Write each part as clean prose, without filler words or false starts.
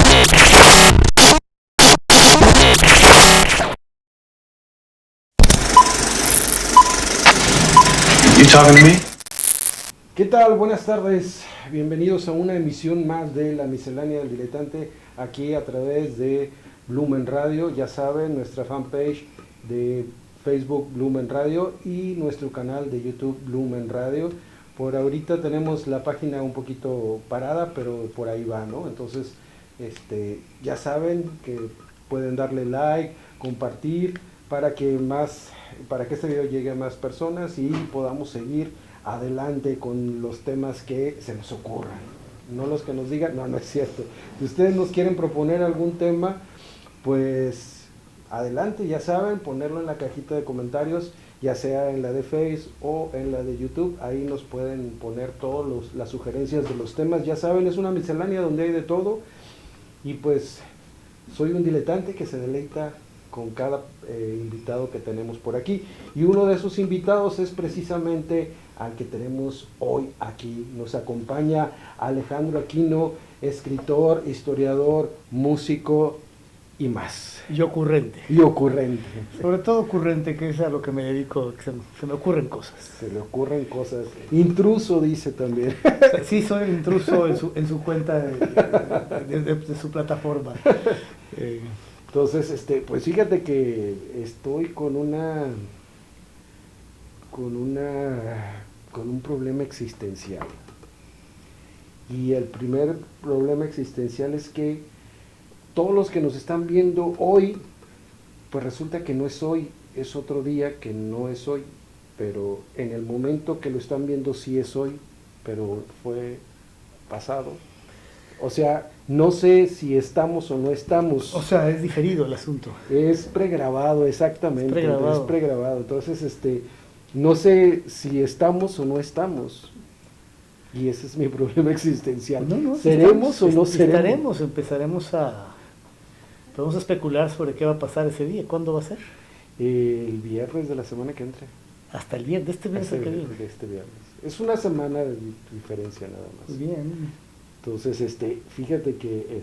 You talking to me? ¿Qué tal? Buenas tardes. Bienvenidos a una emisión más de La Miscelánea del Diletante, aquí a través de Blumen Radio. Ya saben, nuestra fanpage de Facebook Blumen Radio y nuestro canal de YouTube Blumen Radio. Por ahorita tenemos la página un poquito parada, pero por ahí va, ¿no? Entonces, ya saben que pueden darle like, compartir para que este video llegue a más personas y podamos seguir adelante con los temas que se nos ocurran, no los que nos digan, no es cierto. Si ustedes nos quieren proponer algún tema, pues adelante, ya saben, ponerlo en la cajita de comentarios, ya sea en la de Face o en la de YouTube. Ahí nos pueden poner todas las sugerencias de los temas. Ya saben, es una miscelánea donde hay de todo, y pues soy un diletante que se deleita con cada invitado que tenemos por aquí, y uno de esos invitados es precisamente al que tenemos hoy aquí. Nos acompaña Alejandro Aquino, escritor, historiador, músico y más. Y ocurrente. Y ocurrente. Sobre todo ocurrente, que es a lo que me dedico, que se me ocurren cosas. Se le ocurren cosas. Intruso, dice también. Sí, soy el intruso en su cuenta de su plataforma. Entonces, pues fíjate que estoy con un problema existencial. Y el primer problema existencial es que todos los que nos están viendo hoy, pues resulta que no es hoy, es otro día que no es hoy, pero en el momento que lo están viendo sí es hoy, pero fue pasado. O sea, no sé si estamos o no estamos. O sea, es diferido el asunto. Es pregrabado, exactamente. Es pregrabado. Entonces, no sé si estamos o no estamos. Y ese es mi problema existencial. ¿Seremos o no seremos? Podemos especular sobre qué va a pasar ese día. ¿Cuándo va a ser? El viernes de la semana que entra. Hasta el viernes, de este viernes que viene. De este viernes. Es una semana de diferencia nada más. Muy bien. Entonces, fíjate que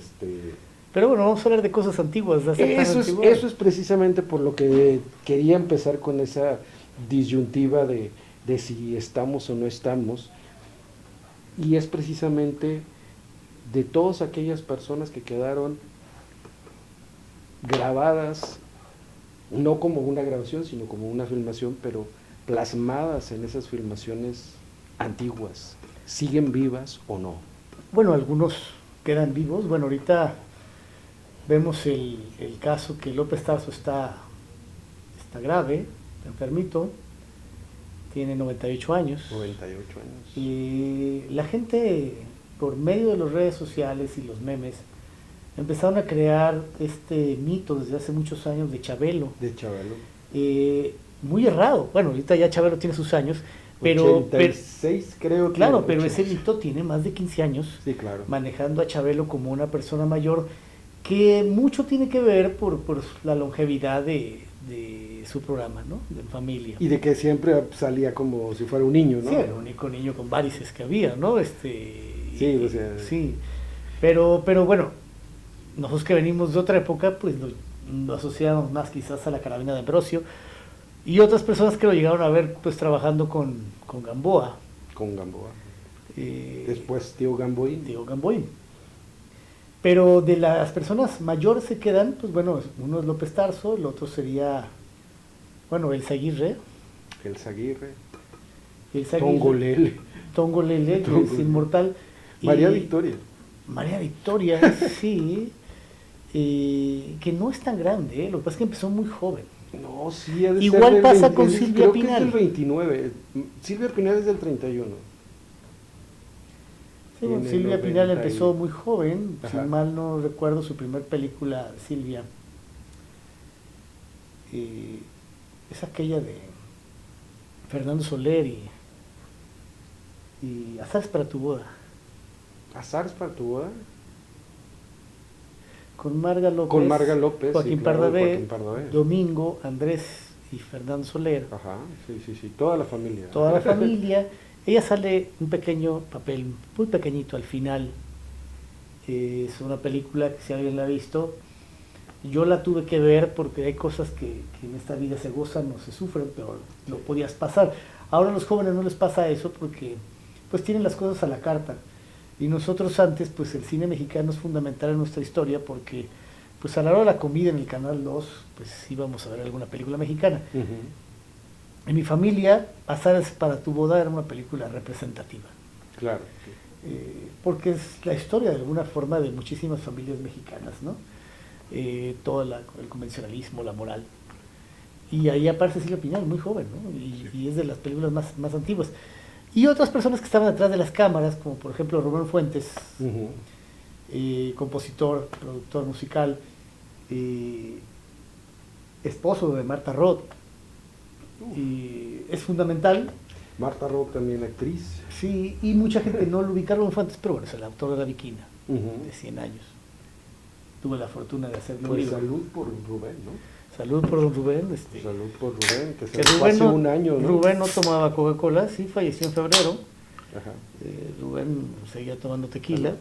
Pero bueno, vamos a hablar de cosas antiguas. Eso es precisamente por lo que quería empezar con esa disyuntiva de si estamos o no estamos. Y es precisamente de todas aquellas personas que quedaron grabadas, no como una grabación, sino como una filmación, pero plasmadas en esas filmaciones antiguas. ¿Siguen vivas o no? Bueno, algunos quedan vivos. Bueno, ahorita vemos el caso que López Tarso está grave, está enfermito, tiene 98 años. 98 años. Y la gente, por medio de las redes sociales y los memes, empezaron a crear este mito desde hace muchos años de Chabelo. De Chabelo. Muy errado. Bueno, ahorita ya Chabelo tiene sus años. Pero 86 creo que. Claro, pero ese mito tiene más de 15 años, sí, claro, manejando a Chabelo como una persona mayor, que mucho tiene que ver por la longevidad de su programa, ¿no? De familia. Y de que siempre salía como si fuera un niño, ¿no? Sí, era el único niño con varices que había, ¿no? Sí, o sea. Sí, pero bueno, nosotros que venimos de otra época, pues lo asociamos más quizás a la carabina de Ambrosio, y otras personas que lo llegaron a ver pues trabajando con Gamboa. Con Gamboa. Después Tío Gamboín. Tío Gamboín. Pero de las personas mayores se quedan, pues bueno, uno es López Tarso, el otro sería, bueno, Elsa Aguirre. Tongolele, que es inmortal. María Victoria. María Victoria, sí, que no es tan grande, lo que pasa es que empezó muy joven. No, sí, igual pasa con Silvia Pinal. Creo que es del 29. Silvia Pinal es del 31. Sí, bueno, Silvia Pinal empezó muy joven. Ajá. Si mal no recuerdo, su primer película, Silvia, es aquella de Fernando Soler y Azares para tu boda. ¿Azares para tu boda? Con Marga López, Joaquín, sí, Pardavé, Domingo, Andrés y Fernando Soler. Ajá, sí, toda la familia. Toda la familia. Ella sale un pequeño papel, muy pequeñito al final. Es una película que si alguien la ha visto, yo la tuve que ver porque hay cosas que en esta vida se gozan o se sufren, pero no podías pasar. Ahora a los jóvenes no les pasa eso porque pues tienen las cosas a la carta. Y nosotros antes, pues el cine mexicano es fundamental en nuestra historia porque pues a la hora de la comida en el Canal 2, pues íbamos a ver alguna película mexicana. En mi familia, Azares para tu boda era una película representativa. Claro. Porque es la historia de alguna forma de muchísimas familias mexicanas, ¿no? Todo el convencionalismo, la moral. Y ahí aparece Silvia Pinal, muy joven, ¿no? Y es de las películas más antiguas. Y otras personas que estaban detrás de las cámaras, como por ejemplo Rubén Fuentes, compositor, productor musical, esposo de Marta Roth. Y es fundamental. Marta Roth también actriz. Sí, y mucha gente no lo ubica a Rubén Fuentes, pero bueno, es el autor de La Viquina, de 100 años. Tuve la fortuna de hacerlo. Pues salud por Rubén, ¿no? Salud por Rubén. Salud por Rubén, que se Rubén fue hace no, un año, ¿no? Rubén no tomaba Coca-Cola, sí, falleció en febrero. Ajá. Rubén seguía tomando tequila.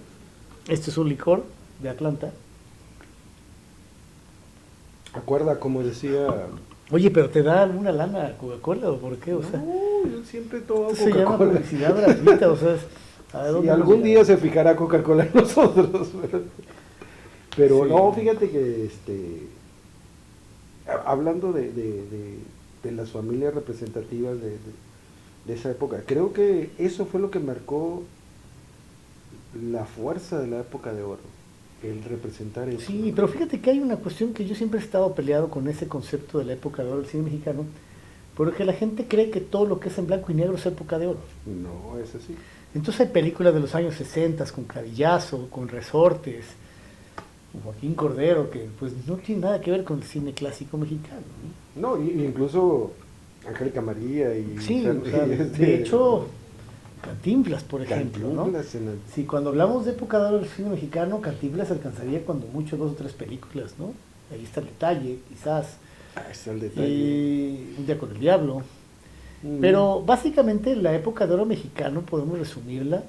Este es un licor de Atlanta. Acuerda, como decía... Oye, pero ¿te da alguna lana Coca-Cola o por qué? O sea, no, yo siempre tomo esto se llama Coca-Cola. publicidad gratuita, o sea, Sí, algún día se fijará Coca-Cola en nosotros. Pero Sí. no, fíjate que hablando de las familias representativas de esa época, creo que eso fue lo que marcó la fuerza de la época de oro, el representar eso. Sí, pero fíjate que hay una cuestión que yo siempre he estado peleado con ese concepto de la época de oro del cine mexicano, porque la gente cree que todo lo que es en blanco y negro es época de oro. No, es así. Entonces hay películas de los años 60 con Clavillazo, con Resortes, con Joaquín Cordero, que pues no tiene nada que ver con el cine clásico mexicano, ¿no? No, y incluso Angélica María y... Sí, o sea, de hecho, Cantinflas, por ejemplo, Cantinflas ¿no? Sí, cuando hablamos de época de oro del cine mexicano, Cantinflas alcanzaría cuando mucho 2 o 3 películas, ¿no? Ahí está el detalle, quizás. Ahí está el detalle. Un día con el diablo. Pero básicamente la época de oro mexicano podemos resumirla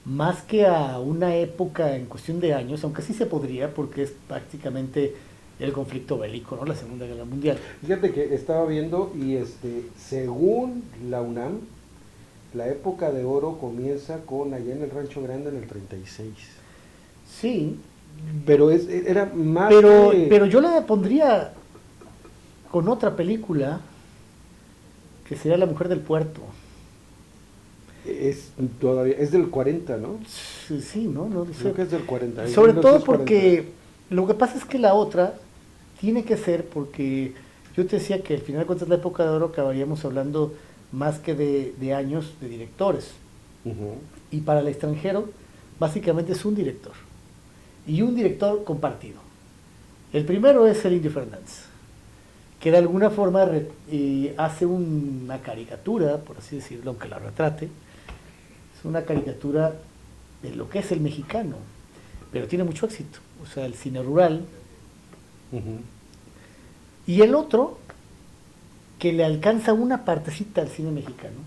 más que a una época en cuestión de años, aunque sí se podría porque es prácticamente el conflicto bélico, ¿no? La Segunda Guerra Mundial. Fíjate que estaba viendo y según la UNAM, la época de oro comienza con allá en el Rancho Grande en el 36. Sí, Pero era más pero yo la pondría con otra película que sería La Mujer del Puerto. es del 40, ¿no? Sí, ¿no? No sé. Creo que es del 40. Sobre todo porque lo que pasa es que la otra tiene que ser porque yo te decía que al final de cuentas la época de oro acabaríamos hablando más que de años de directores. Y para el extranjero básicamente es un director. Y un director compartido. El primero es el Indio Fernández, que de alguna forma hace una caricatura, por así decirlo, aunque la retrate, es una caricatura de lo que es el mexicano, pero tiene mucho éxito, o sea, el cine rural. Y el otro, que le alcanza una partecita al cine mexicano,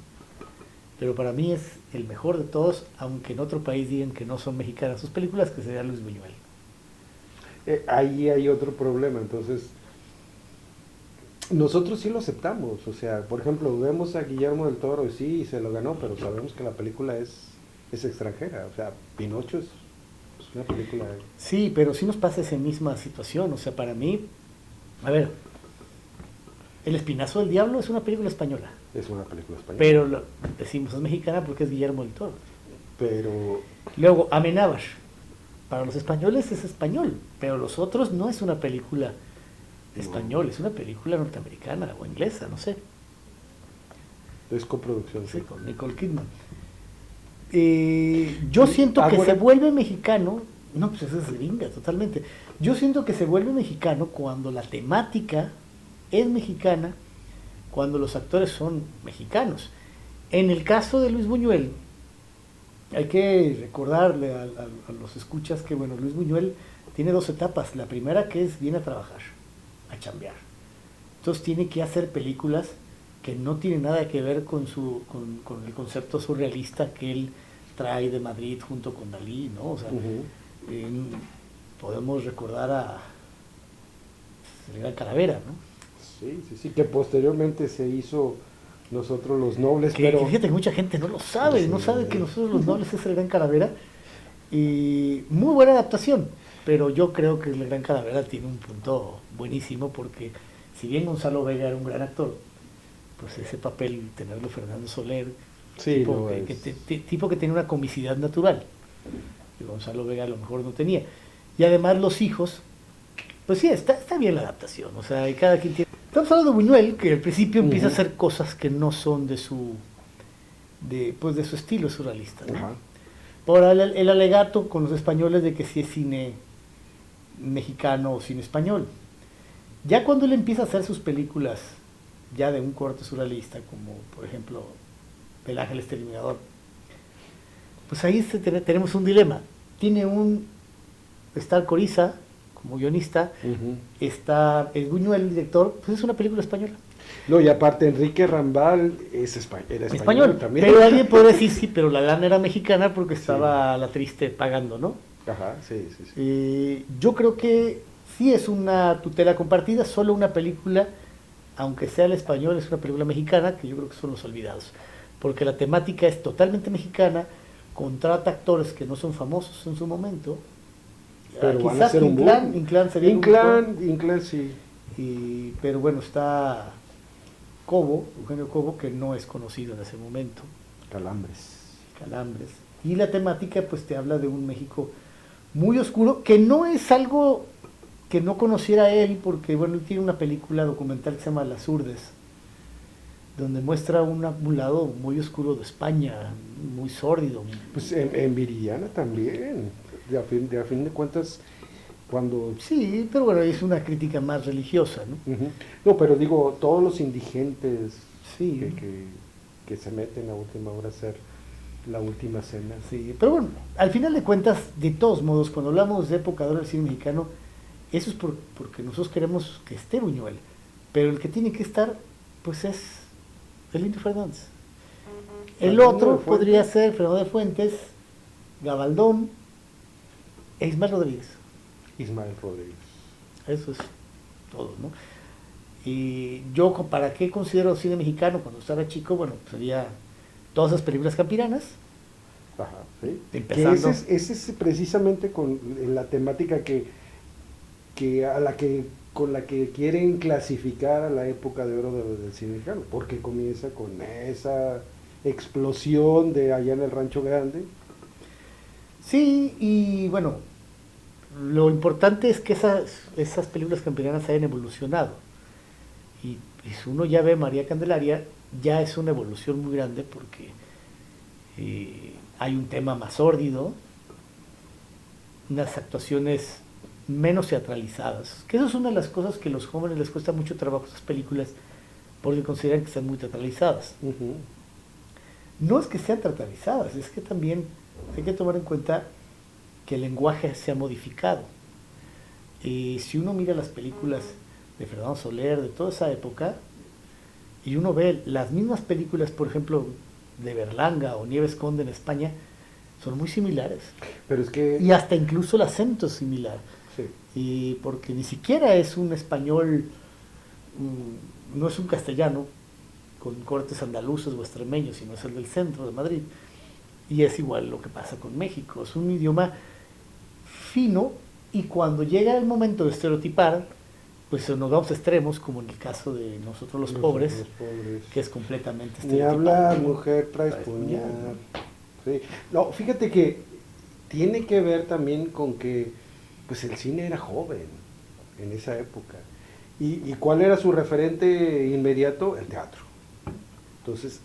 pero para mí es el mejor de todos, aunque en otro país digan que no son mexicanas sus películas, que sería Luis Buñuel. Ahí hay otro problema, entonces nosotros sí lo aceptamos, o sea, por ejemplo, vemos a Guillermo del Toro y sí, se lo ganó, pero sabemos que la película es extranjera, o sea, Pinocho es una película... Sí, pero sí nos pasa esa misma situación, o sea, para mí, a ver, El Espinazo del Diablo es una película española. Es una película española. Pero decimos es mexicana porque es Guillermo del Toro. Pero... Luego, Amenábar. Para los españoles es español, pero los otros no es una película española, es una película norteamericana o inglesa, no sé. Es coproducción, Sí, sí. con Nicole Kidman. Yo siento que se vuelve mexicano, no, pues eso es gringa, totalmente. Yo siento que se vuelve mexicano cuando la temática es mexicana, cuando los actores son mexicanos. En el caso de Luis Buñuel, hay que recordarle a los escuchas que, bueno, Luis Buñuel tiene 2 etapas. La primera que es viene a trabajar, a chambear. Entonces tiene que hacer películas que no tienen nada que ver con el concepto surrealista que él trae de Madrid junto con Dalí, ¿no? O sea, Ujú. podemos recordar a el Gran Calavera, ¿no? Sí, sí, sí, que posteriormente se hizo Nosotros los Nobles, Que pero... fíjate que mucha gente no lo sabe, Sí. no sabe que Nosotros los Nobles es el Gran Calavera. Y muy buena adaptación, pero yo creo que el Gran Calavera tiene un punto buenísimo porque si bien Gonzalo Vega era un gran actor, pues ese papel, tenerlo Fernando Soler, Sí, tipo, no que, es. tipo que tiene una comicidad natural, que Gonzalo Vega a lo mejor no tenía. Y además los hijos, pues sí, está bien la adaptación, o sea, y cada quien tiene... Estamos hablando de Buñuel, que al principio empieza a hacer cosas que no son de su, pues de su estilo surrealista, ¿no? Ajá. Por el alegato con los españoles de que si es cine mexicano o cine español. Ya cuando él empieza a hacer sus películas ya de un corte surrealista, como por ejemplo El Ángel Exterminador, pues ahí tenemos un dilema. Está Alcoriza como guionista, Ujú. está el Buñuel, el director, pues es una película española. No, y aparte Enrique Rambal era español también. Pero alguien puede decir, sí, pero la lana era mexicana porque estaba la triste pagando, ¿no? Ajá, sí, sí, sí. Yo creo que sí es una tutela compartida, solo una película, aunque sea el español, es una película mexicana, que yo creo que son Los Olvidados, porque la temática es totalmente mexicana, contrata actores que no son famosos en su momento. Pero van a Quizás ser un boom. Inclán sería el único. Inclán, sí. Pero bueno, está Eugenio Cobo, que no es conocido en ese momento. Calambres. Y la temática pues te habla de un México muy oscuro, que no es algo que no conociera él, porque bueno, él tiene una película documental que se llama Las Urdes, donde muestra un lado muy oscuro de España, muy sórdido. Pues en Viridiana también. A fin de cuentas, cuando... Sí, pero bueno, es una crítica más religiosa, ¿no? Ujú. No, pero digo, todos los indigentes Sí. que se meten a última hora a hacer la última cena. Sí, pero bueno, al final de cuentas, de todos modos, cuando hablamos de época de oro del cine mexicano, eso es porque nosotros queremos que esté Buñuel, pero el que tiene que estar, pues es el Indio Fernández. El Fernando otro de Fuentes. podría ser Fernando de Fuentes, Gabaldón e Ismael Rodríguez. Ismael Rodríguez. Eso es todo, ¿no? Y yo, ¿para qué considero cine mexicano cuando estaba chico? Bueno, sería todas esas películas campiranas. Ajá, sí. Empezando. Que ese es precisamente con la temática con la que quieren clasificar a la época de oro del cine mexicano, porque comienza con esa explosión de allá en el Rancho Grande. Sí, y bueno, lo importante es que esas películas campiranas hayan evolucionado. Y si uno ya ve María Candelaria, ya es una evolución muy grande porque hay un tema más sórdido, unas actuaciones menos teatralizadas, que eso es una de las cosas que a los jóvenes les cuesta mucho trabajo esas películas porque consideran que están muy teatralizadas. Uh-huh. No es que sean teatralizadas, es que también hay que tomar en cuenta que el lenguaje se ha modificado. Si uno mira las películas de Fernando Soler, de toda esa época, y uno ve las mismas películas, por ejemplo, de Berlanga o Nieves Conde en España, son muy similares. Pero es que... Y hasta incluso el acento es similar. Sí. Y porque ni siquiera es un español, no es un castellano con cortes andaluces o extremeños, sino es el del centro de Madrid. Y es igual lo que pasa con México. Es un idioma fino y cuando llega el momento de estereotipar, pues nos vamos a extremos, como en el caso de Nosotros los pobres, que es completamente Ni estereotipado. habla, mujer, traes puñal. Sí. No, fíjate que tiene que ver también con que pues el cine era joven en esa época. ¿Y cuál era su referente inmediato? El teatro. Entonces,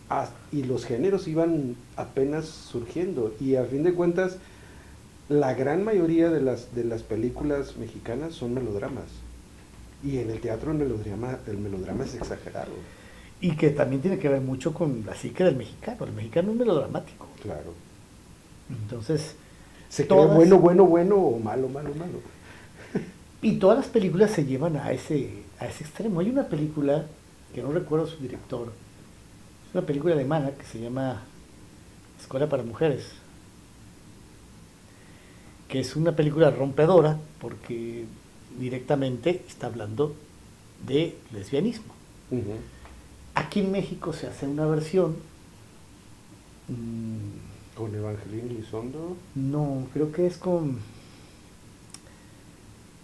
y los géneros iban apenas surgiendo. Y a fin de cuentas, la gran mayoría de las películas mexicanas son melodramas. Y en el teatro el melodrama es exagerado. Y que también tiene que ver mucho con la psique del mexicano. El mexicano es melodramático. Claro. Entonces, se cree bueno o malo. Y todas las películas se llevan a ese extremo. Hay una película, que no recuerdo su director, es una película alemana que se llama Escuela para Mujeres. que es una película rompedora porque directamente está hablando de lesbianismo. Ujú. Aquí en México se hace una versión, Con Evangelina Elizondo. no, creo que es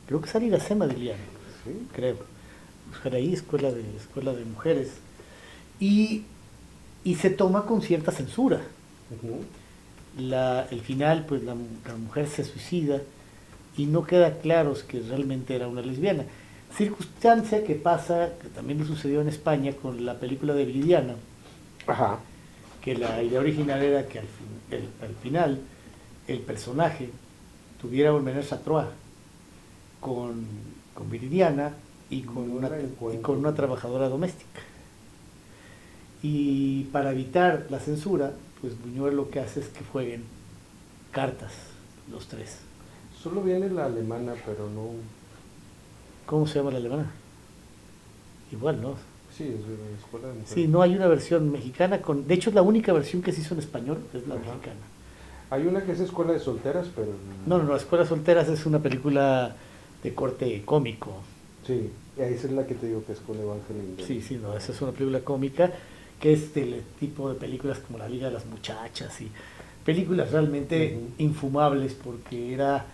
creo que es Iracema de Liano, Sí. creo. Buscar ahí, escuela de mujeres. Y se toma con cierta censura. Ujú. El final, pues la mujer se suicida y no queda claro que realmente era una lesbiana. Circunstancia que pasa, que también le sucedió en España con la película de Viridiana, Ajá. que la idea original era que al final el personaje tuviera un menage à trois con Viridiana y con una trabajadora doméstica. Y para evitar la censura, pues Buñuel lo que hace es que jueguen cartas los tres. Solo viene la alemana, pero no. ¿Cómo se llama la alemana? Igual, ¿no? Sí, es de la escuela de mujeres. Sí, no hay una versión mexicana de hecho es la única versión que se hizo en español, es la Ajá. mexicana. Hay una que es Escuela de Solteras, pero. No, Escuelas Solteras es una película de corte cómico. Sí, esa es la que te digo que es con Evangelina. Sí, no, esa es una película cómica que es del tipo de películas como La Liga de las Muchachas y películas realmente infumables porque era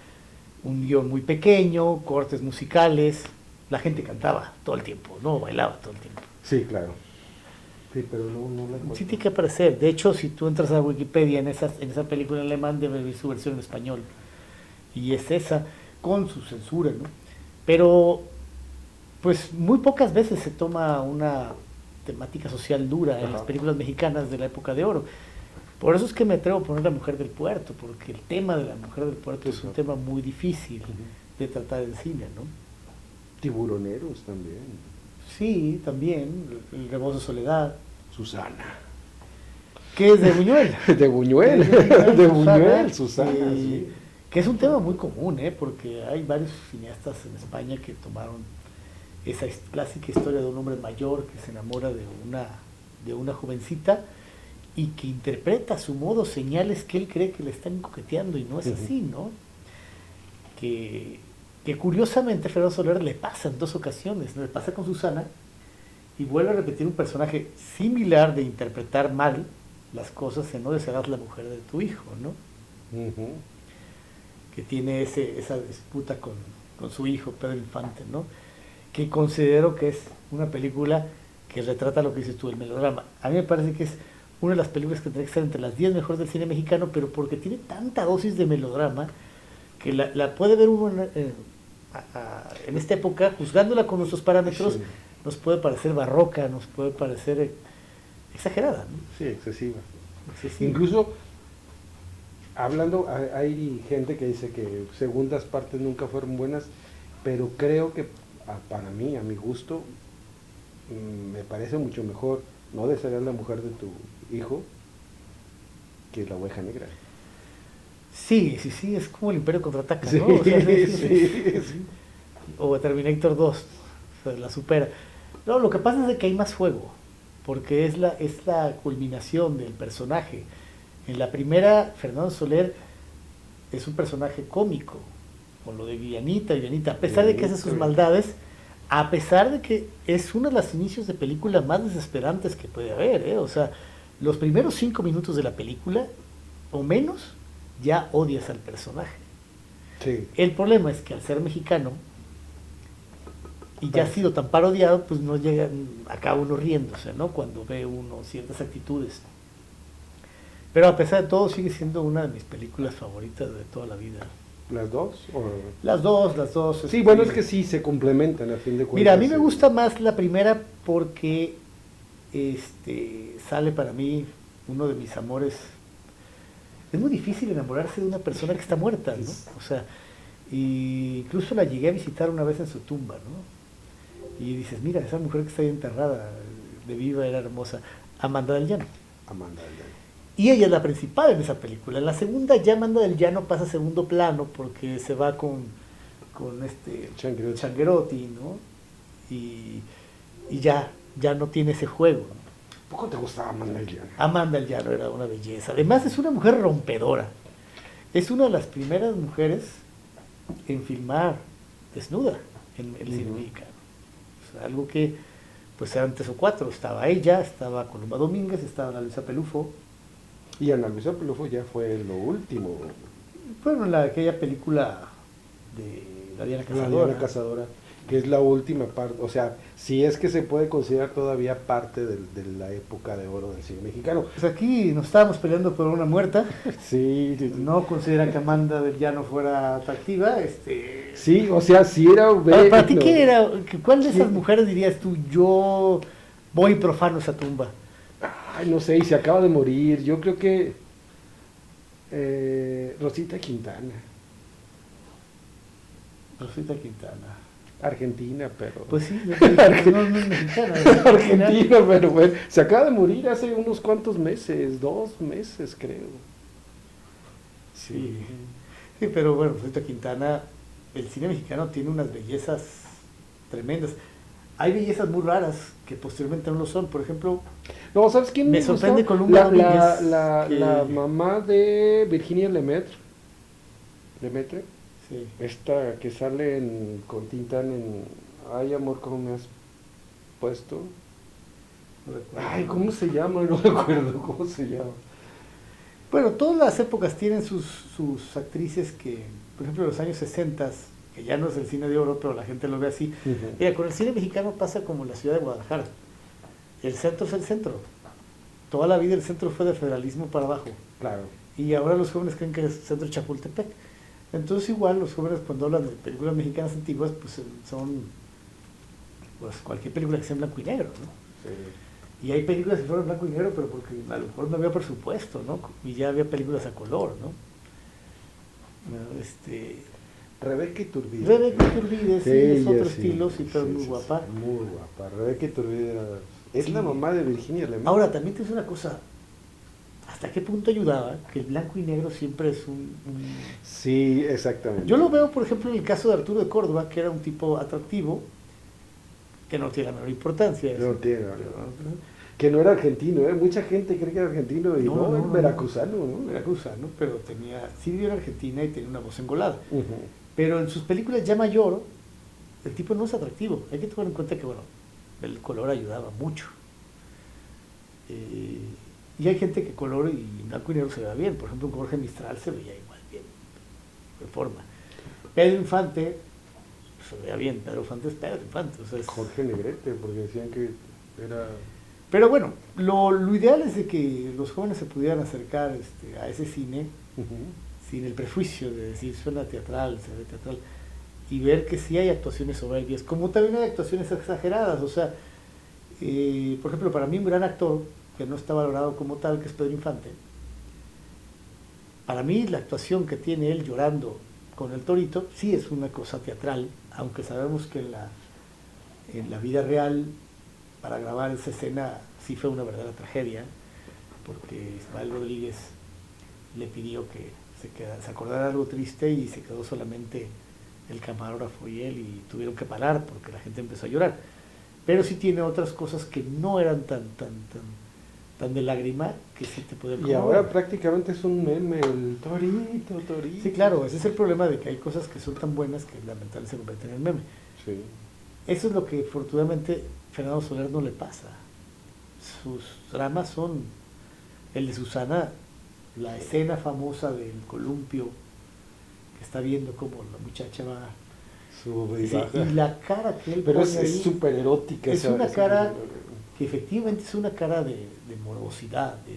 un guión muy pequeño, cortes musicales, la gente cantaba todo el tiempo, no bailaba todo el tiempo. Sí, claro. Sí, pero no la encuentro. Sí tiene que aparecer. De hecho, si tú entras a Wikipedia en esa película en alemán, debe ver su versión en español. Y es esa, con su censura, ¿no? Pero, pues muy pocas veces se toma una temática social dura en Ajá. las películas mexicanas de la época de oro. Por eso es que me atrevo a poner La Mujer del Puerto, porque el tema de La Mujer del Puerto es un tema muy difícil de tratar en cine, ¿no? Tiburoneros también. Sí, también, El Rebozo de Soledad, Susana. que es de Buñuel. De Buñuel. De Buñuel, Susana. Sí. Que es un tema muy común, porque hay varios cineastas en España que tomaron esa clásica historia de un hombre mayor que se enamora de una jovencita y que interpreta a su modo señales que él cree que le están coqueteando y no es así, ¿no? Que curiosamente a Fernando Soler le pasa en 2 ocasiones, ¿no? Le pasa con Susana y vuelve a repetir un personaje similar de interpretar mal las cosas en No desearás la mujer de tu hijo, ¿no? Ujú. Que tiene esa disputa con su hijo, Pedro Infante, ¿no? Que considero que es una película que retrata lo que dices tú, el melodrama. A mí me parece que es una de las películas que tendría que estar entre las 10 mejores del cine mexicano, pero porque tiene tanta dosis de melodrama que la puede ver uno en esta época, juzgándola con nuestros parámetros, Sí. nos puede parecer barroca, nos puede parecer exagerada, ¿no? Sí, excesiva. Excesiva. Incluso, hablando, hay gente que dice que segundas partes nunca fueron buenas, pero creo que para mí, a mi gusto, me parece mucho mejor No desear la mujer de tu hijo que La Oveja Negra. Sí, es como el Imperio Contraataca, Sí, ¿no? O sea, sí. o Terminator 2, o sea, la supera. No, lo que pasa es de que hay más fuego, porque es la culminación del personaje. En la primera, Fernando Soler es un personaje cómico, con lo de Vivianita, a pesar de que hace sus maldades, a pesar de que es uno de los inicios de película más desesperantes que puede haber, ¿eh? O sea, los primeros 5 minutos de la película, o menos, ya odias al personaje. Sí. El problema es que al ser mexicano y ya ha sido tan parodiado, pues no llega, acaba uno riéndose, ¿no? Cuando ve uno ciertas actitudes. Pero a pesar de todo sigue siendo una de mis películas favoritas de toda la vida. ¿Las dos? O... Las dos. Sí, bueno, es que sí se complementan a fin de cuentas. Mira, a mí me gusta más la primera porque sale para mí uno de mis amores. Es muy difícil enamorarse de una persona que está muerta, ¿no? O sea, incluso la llegué a visitar una vez en su tumba, ¿no? Y dices, mira, esa mujer que está ahí enterrada, de viva, era hermosa. Amanda del Llano. Amanda del Llano. Y ella es la principal en esa película. En la segunda ya Amanda del Llano pasa a segundo plano porque se va con Changuerotti, ¿no? Y ya no tiene ese juego, ¿no? ¿Poco te gustaba Amanda del Llano? Amanda del Llano era una belleza. Además es una mujer rompedora. Es una de las primeras mujeres en filmar desnuda en el cine mexicano. O sea, algo que, pues eran 3 o 4. Estaba ella, estaba Columba Domínguez, estaba Ana Luisa Pelufo. Y Ana Luisa Pelufo ya fue lo último. Bueno, aquella película de La Diana La Cazadora. Diana Cazadora, que es la última parte, o sea, si es que se puede considerar todavía parte de la época de oro del cine mexicano. Pues aquí nos estábamos peleando por una muerta. Sí, sí, sí. No considera que Amanda del Llano fuera atractiva. Sí, o sea, si era... ¿Para ti no. qué era? ¿Cuál de esas ¿Quién? mujeres dirías tú, yo voy y profano esa tumba? Ay, no sé, y se acaba de morir. Yo creo que Rosita Quintana, Rosita Quintana. Argentina, pero... Pues sí, no es mexicana. Es Argentina, pero bueno, se acaba de morir hace unos cuantos meses, 2 meses creo. Sí. Sí, pero bueno, Rosita Quintana, el cine mexicano tiene unas bellezas tremendas. Hay bellezas muy raras que posteriormente no lo son. Por ejemplo, No, ¿sabes quién me gustaba? sorprende Columba Domínguez, que- La mamá de Virginia Lemaitre. Lemaitre, sí, esta que sale con Tintán en Ay, amor, ¿cómo me has puesto? no recuerdo. Ay, ¿cómo se llama? No recuerdo cómo se llama. Bueno, todas las épocas tienen sus actrices que, por ejemplo, en los años 60, que ya no es el cine de oro, pero la gente lo ve así. Ujú. Mira, con el cine mexicano pasa como en la ciudad de Guadalajara. El centro es el centro. Toda la vida el centro fue de federalismo para abajo. Claro. Y ahora los jóvenes creen que es centro de Chapultepec. Entonces igual los jóvenes cuando hablan de películas mexicanas antiguas, pues son pues, cualquier película que sea en blanco y negro, ¿no? Sí. Y hay películas que fueron en blanco y negro, pero porque a lo mejor no había presupuesto, ¿no? Y ya había películas a color, ¿no? Rebeca Iturbide. Rebeca Iturbide, sí, es ella otro sí, estilo, sí, pero sí, muy sí, guapa. sí, muy guapa. Rebeca Iturbide es Sí. la mamá de Virginia Lemaitre. Ahora, también te digo una cosa, ¿hasta qué punto ayudaba que el blanco y negro siempre es Sí, exactamente. Yo lo veo, por ejemplo, en el caso de Arturo de Córdoba, que era un tipo atractivo, que no tiene la menor importancia. No eso. tiene, que no era argentino, ¿eh? Mucha gente cree que era argentino y no, es veracruzano, ¿no? Veracruzano, pero sí vivió en Argentina y tenía una voz engolada. Ujú. Pero en sus películas ya mayor, el tipo no es atractivo. Hay que tener en cuenta que, bueno, el color ayudaba mucho. Y hay gente que color y blanco y negro se veía bien. Por ejemplo, Jorge Mistral se veía igual bien, de forma. Pedro Infante se veía bien. Pedro Infante es Pedro Infante. O sea, Jorge Negrete, porque decían que era... Pero bueno, lo ideal es de que los jóvenes se pudieran acercar a ese cine Ujú. sin el prejuicio de decir suena teatral, se ve teatral, y ver que sí hay actuaciones soberbias, como también hay actuaciones exageradas. O sea, por ejemplo, para mí un gran actor que no está valorado como tal, que es Pedro Infante, para mí la actuación que tiene él llorando con el torito sí es una cosa teatral, aunque sabemos que en la vida real, para grabar esa escena sí fue una verdadera tragedia, porque Ismael Rodríguez le pidió que se acordara algo triste y se quedó solamente el camarógrafo y él, y tuvieron que parar porque la gente empezó a llorar. Pero sí tiene otras cosas que no eran tan de lágrima, que sí te pueden Y conmover. ahora prácticamente es un meme, el torito, torito. Sí, claro, ese es el problema de que hay cosas que son tan buenas que lamentablemente se convierten en meme. Sí. Eso es lo que afortunadamente Fernando Soler no le pasa. Sus dramas son el de Susana, la escena famosa del columpio, que está viendo cómo la muchacha va. Sube y Sí, baja. y la cara que él Pero pone es ahí, súper erótica. es esa- una esa- cara que efectivamente es una cara de morbosidad, de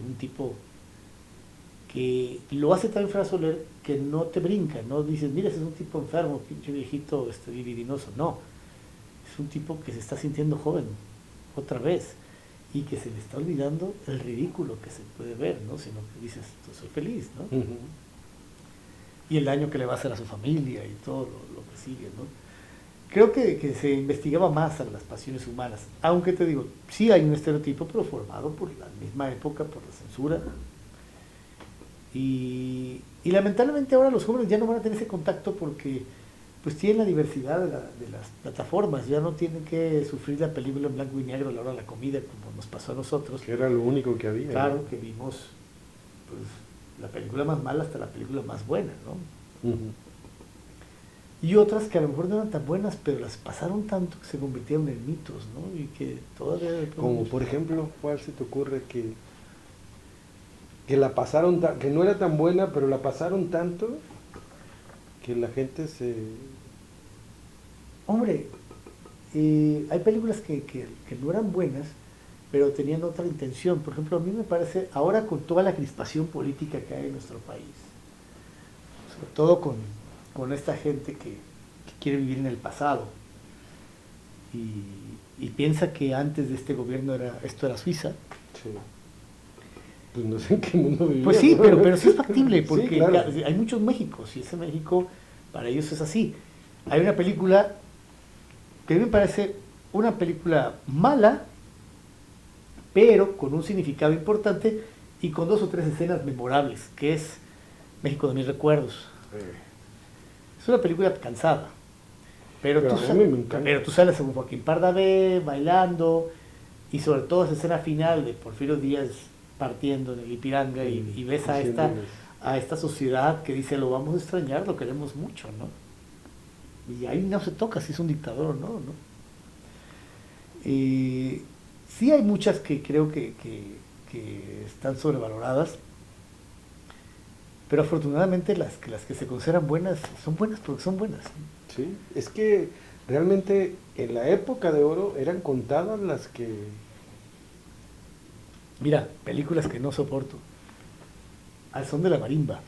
un tipo que lo hace tan Fernando Soler que no te brinca, no dices, mira, ese es un tipo enfermo, pinche viejito libidinoso. No, es un tipo que se está sintiendo joven otra vez y que se le está olvidando el ridículo que se puede ver, ¿no? Sino que dices, pues, soy feliz, ¿no? Ujú. Y el daño que le va a hacer a su familia y todo lo que sigue, ¿no? Creo que se investigaba más a las pasiones humanas, aunque te digo, sí hay un estereotipo, pero formado por la misma época, por la censura. Y lamentablemente ahora los jóvenes ya no van a tener ese contacto porque pues tienen la diversidad de las plataformas, ya no tienen que sufrir la película en blanco y negro a la hora de la comida como nos pasó a nosotros. Que era lo único que había. Claro ¿no? que vimos pues, la película más mala hasta la película más buena, ¿no? Ujú. Y otras que a lo mejor no eran tan buenas, pero las pasaron tanto que se convirtieron en mitos, ¿no? Y que todavía... Como por ejemplo, ¿cuál se te ocurre que la pasaron, que no era tan buena, pero la pasaron tanto que la gente se... Hombre, hay películas que no eran buenas, pero tenían otra intención. Por ejemplo, a mí me parece, ahora con toda la crispación política que hay en nuestro país, sobre todo con esta gente que quiere vivir en el pasado y piensa que antes de este gobierno esto era Suiza. Sí. Pues no sé en qué mundo vivía. Pues sí, ¿no? pero sí es factible, porque Sí, claro. hay muchos Méxicos, y ese México para ellos es así. Hay una película que a mí me parece una película mala, pero con un significado importante y con 2 o 3 escenas memorables, que es México de mis recuerdos. Es una película cansada, pero Pero a mí me encanta. tú sales con Joaquín Pardavé bailando, y sobre todo esa escena final de Porfirio Díaz partiendo en el Ipiranga y ves a esta sociedad que dice: lo vamos a extrañar, lo queremos mucho, ¿no? Y ahí no se toca si es un dictador o no, ¿no? Sí hay muchas que creo que están sobrevaloradas, pero afortunadamente las que se consideran buenas son buenas porque son buenas. Sí, es que realmente en la época de oro eran contadas las que... Mira, películas que no soporto. Al son de la marimba.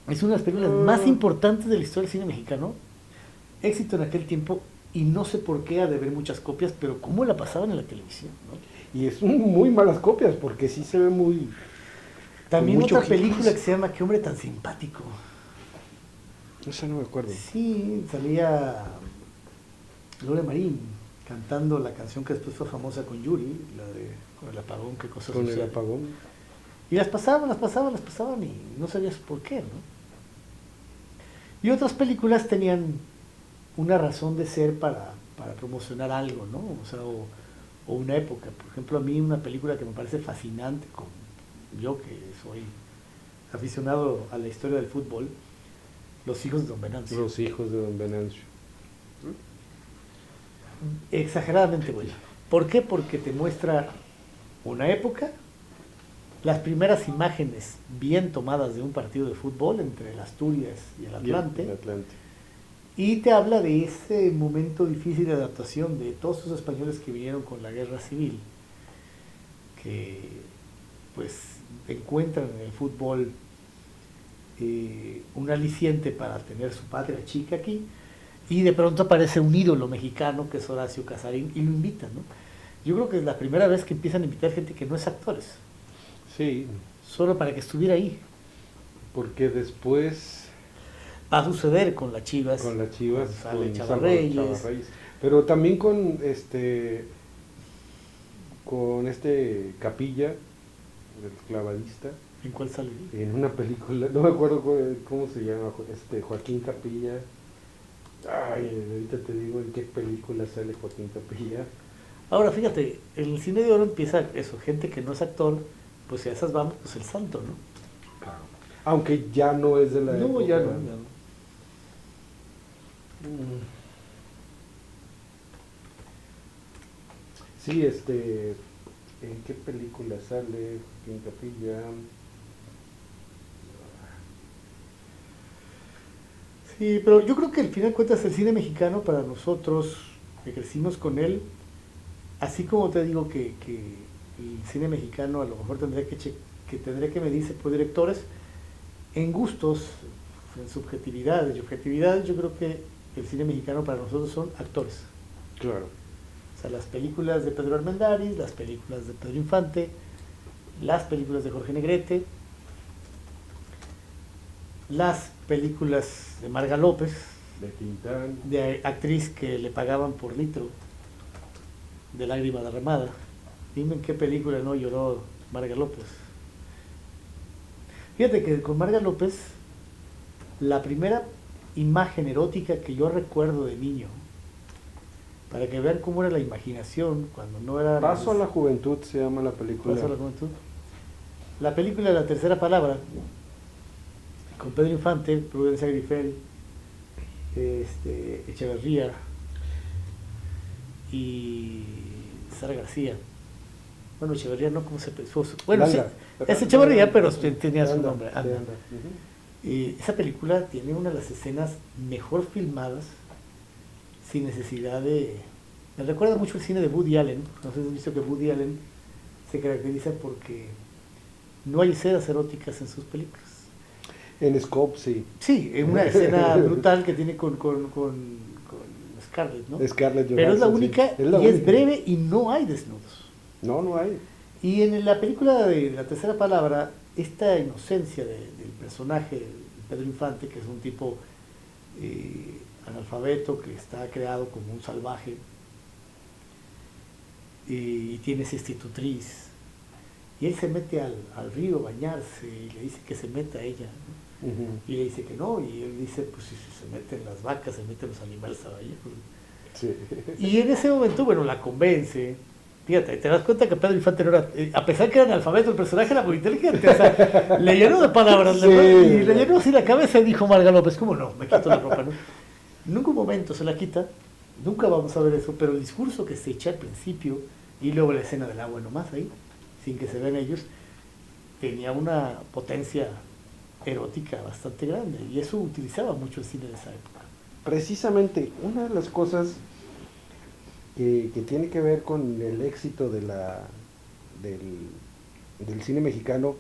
Es una de las películas más importantes de la historia del cine mexicano. Éxito en aquel tiempo, y no sé por qué ha de haber muchas copias, pero cómo la pasaban en la televisión, ¿no? Y es muy malas copias, porque sí se ve muy... También mucho otra clips. película que se llama Qué hombre tan simpático. Esa no me acuerdo. Sí, salía Gloria Marín cantando la canción que después fue famosa con Yuri, la de Con el apagón, qué cosa Con el sucede. apagón. Y las pasaban y no sabías por qué, ¿no? Y otras películas tenían una razón de ser para promocionar algo, ¿no? O sea, o una época. Por ejemplo, a mí una película que me parece fascinante, yo que soy aficionado a la historia del fútbol, Los hijos de Don Venancio. Los hijos de Don Venancio. Exageradamente buena. ¿Por qué? Porque te muestra una época, las primeras imágenes bien tomadas de un partido de fútbol entre el Asturias y el Atlante, El Atlante. y te habla de ese momento difícil de adaptación de todos esos españoles que vinieron con la guerra civil, que pues encuentran en el fútbol un aliciente para tener su patria chica aquí, y de pronto aparece un ídolo mexicano que es Horacio Casarín y lo invitan, ¿no? Yo creo que es la primera vez que empiezan a invitar gente que no es actores, Sí, solo para que estuviera ahí. porque después Va a suceder con las Chivas. con las Chivas, Sale con Chava Salvador Reyes. Chava Reyes. Pero también con Capilla, el clavadista, ¿En cuál sale? en una película, no me acuerdo cómo se llama, Joaquín Capilla. Ay, ahorita te digo en qué película sale Joaquín Capilla. Ahora, fíjate, en el cine de oro empieza eso, gente que no es actor, pues si a esas vamos, pues el santo, ¿no? Claro. Aunque ya no es de la No, época. ya no, ya no. Mm. Sí, ¿en qué película sale Joaquín Capilla? Sí, pero yo creo que al final de cuentas el cine mexicano para nosotros, que crecimos con él, así como te digo que el cine mexicano a lo mejor tendría que medirse por directores, en gustos, en subjetividades y objetividades, yo creo que el cine mexicano para nosotros son actores. Claro. O sea, las películas de Pedro Armendáriz, las películas de Pedro Infante, las películas de Jorge Negrete, las películas de Marga López, De Tintán. de actriz que le pagaban por litro de lágrima derramada. Dime en qué película no lloró Marga López. Fíjate que con Marga López, la primera imagen erótica que yo recuerdo de niño, para que vean cómo era la imaginación cuando no era... Paso a la juventud se llama la película. Paso a la juventud. La película de La tercera palabra con Pedro Infante, Prudencia Grifel, Echeverría y Sara García. Bueno, Echeverría no, ¿cómo se pensó? Bueno, Landa. sí, es Echeverría, pero tenía su Anda, nombre. sí, Anda. anda. Esa película tiene una de las escenas mejor filmadas, sin necesidad de... Me recuerda mucho el cine de Woody Allen. No sé si has visto que Woody Allen se caracteriza porque no hay escenas eróticas en sus películas. En Scope, sí. Sí, es una escena brutal que tiene con Scarlett, ¿no? Scarlett Johansson. Pero es la sí. única Es la y es única. breve y no hay desnudos. No, no hay. Y en la película de La Tercera Palabra, esta inocencia del personaje, de Pedro Infante, que es un tipo analfabeto que está creado como un salvaje y tiene esa institutriz, y él se mete al río a bañarse y le dice que se meta a ella, ¿no? Ujú. Y le dice que no, y él dice, pues si se meten las vacas, se meten los animales a bañar. Sí. Y en ese momento, bueno, la convence. Fíjate, te das cuenta que Pedro Infante no era, a pesar que era analfabeto, el personaje era muy inteligente, o sea, le llenó de palabras, Sí. y le llenó así la cabeza y dijo Marga López, ¿cómo no? Me quito la ropa, ¿no? En ningún momento se la quita, nunca vamos a ver eso, pero el discurso que se echa al principio, y luego la escena del agua nomás ahí, sin que se vean ellos, tenía una potencia erótica bastante grande, y eso utilizaba mucho el cine de esa época. Precisamente, una de las cosas que tiene que ver con el éxito del cine mexicano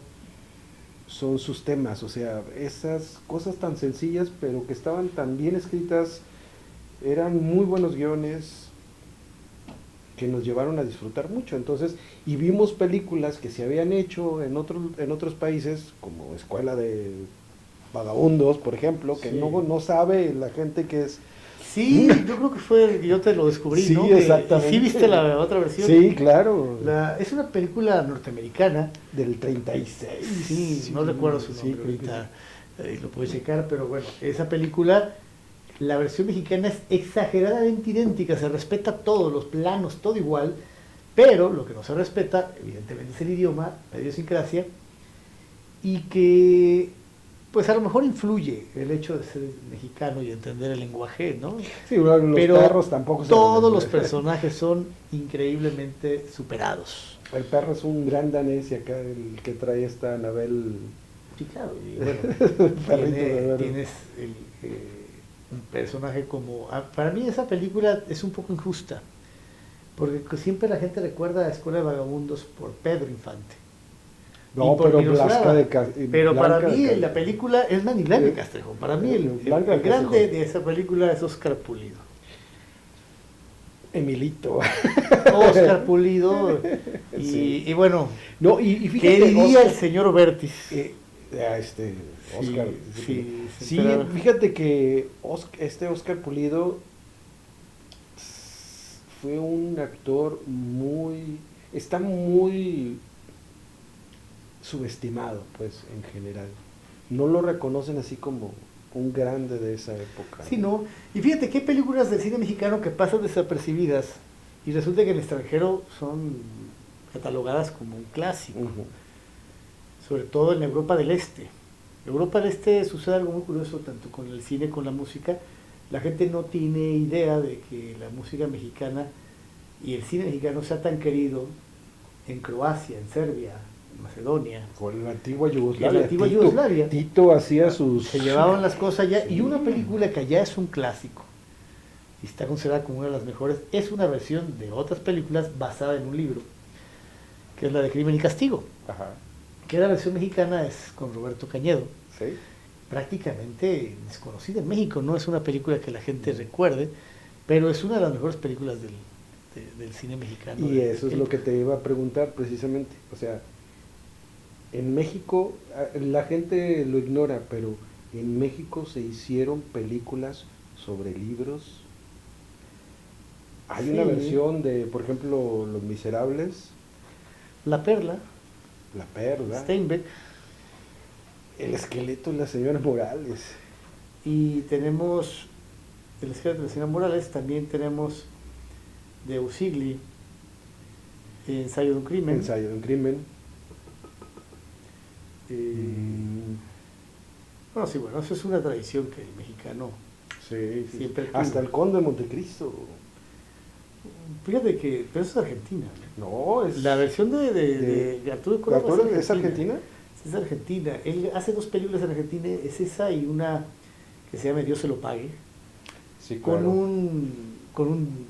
son sus temas, o sea, esas cosas tan sencillas pero que estaban tan bien escritas, eran muy buenos guiones que nos llevaron a disfrutar mucho. Entonces, y vimos películas que se habían hecho en otros países, como Escuela de Vagabundos, por ejemplo, que Sí. no sabe la gente que es. Sí, yo creo que fue, yo te lo descubrí, Sí, ¿no? exactamente. ¿Sí viste la otra versión? Sí, claro. Es una película norteamericana. Del 36. Sí, no recuerdo su nombre sí, creo que ahorita, lo puedes checar, pero bueno, esa película, la versión mexicana es exageradamente idéntica, se respeta todos los planos, todo igual, pero lo que no se respeta, evidentemente, es el idioma, la idiosincrasia, y que pues a lo mejor influye el hecho de ser mexicano y entender el lenguaje, ¿no? Sí, bueno, los Pero perros tampoco se todos ven. los personajes son increíblemente superados. El perro es un gran danés y acá el que trae esta Anabel. Sí, claro, y bueno, Perrito de verdad. tienes un personaje como... Para mí esa película es un poco injusta, porque siempre la gente recuerda a Escuela de Vagabundos por Pedro Infante. No, Y por pero Miroslava. Pero Blanca para mí de la película es Manilán Castrejo. Para mí el Blanca de grande Castrejo. de esa película es Oscar Pulido. Emilito. Oscar Pulido y, Sí. y bueno, No, y fíjate, ¿qué diría Oscar, el señor Vértiz? Oscar. se Sí, enteraba. fíjate que Oscar Pulido fue un actor está muy subestimado, pues, en general. No lo reconocen así como un grande de esa época. Sí, ¿no? Y fíjate qué películas del cine mexicano que pasan desapercibidas y resulta que en el extranjero son catalogadas como un clásico, Ujú. sobre todo en Europa del Este. Europa del Este sucede algo muy curioso tanto con el cine como con la música. La gente no tiene idea de que la música mexicana y el cine mexicano sea tan querido en Croacia, en Serbia, en Macedonia. Con la antigua Yugoslavia. En la antigua Yugoslavia. Tito hacía sus... Se llevaban las cosas allá y Sí. una película que allá es un clásico y está considerada como una de las mejores, es una versión de otras películas basada en un libro, que es la de Crimen y Castigo, Ajá, que la versión mexicana es con Roberto Cañedo, sí. prácticamente desconocida en México, no es una película que la gente recuerde, pero es una de las mejores películas del cine mexicano. Y eso es lo que te iba a preguntar precisamente. O sea, en México, la gente lo ignora, pero en México se hicieron películas sobre libros. Hay Sí. una versión de, por ejemplo, Los Miserables, La Perla, La Perla, Steinbeck, El esqueleto de la señora Morales. y tenemos El esqueleto de la señora Morales, también tenemos de Usigli, Ensayo de un crimen. Ensayo de un crimen. Eh, Bueno, sí, bueno, eso es una tradición que el mexicano Sí, sí. siempre tuvo. Hasta el Conde de Montecristo. Fíjate que, pero eso es Argentina, ¿no? No, es... La versión de Arturo de Córdoba ¿Arturo es Argentina? Es Argentina. Él hace 2 películas en Argentina, es esa y una que se llama Dios se lo pague, Sí, con claro. un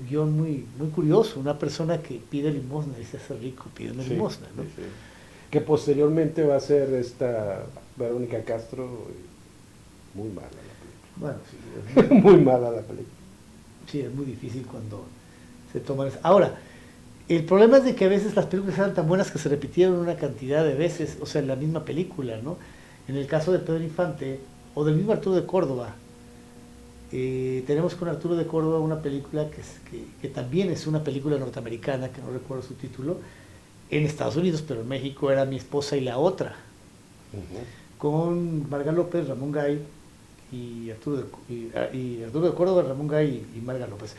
guión muy, muy curioso, una persona que pide limosna y se hace rico pidiendo Sí, limosna, ¿no? sí, sí. Que posteriormente va a ser esta Verónica Castro. Muy mala Bueno, sí, la película. Muy mala la película. sí, es muy difícil cuando se toman eso. Ahora, el problema es de que a veces las películas eran tan buenas que se repitieron una cantidad de veces, o sea, en la misma película, ¿no? En el caso de Pedro Infante, o del mismo Arturo de Córdoba, tenemos con Arturo de Córdoba una película que también es una película norteamericana, que no recuerdo su título, en Estados Unidos, pero en México era Mi esposa y la otra, con Marga López, Ramón Gay y Arturo de Córdoba, Ramón Gay y Marga López.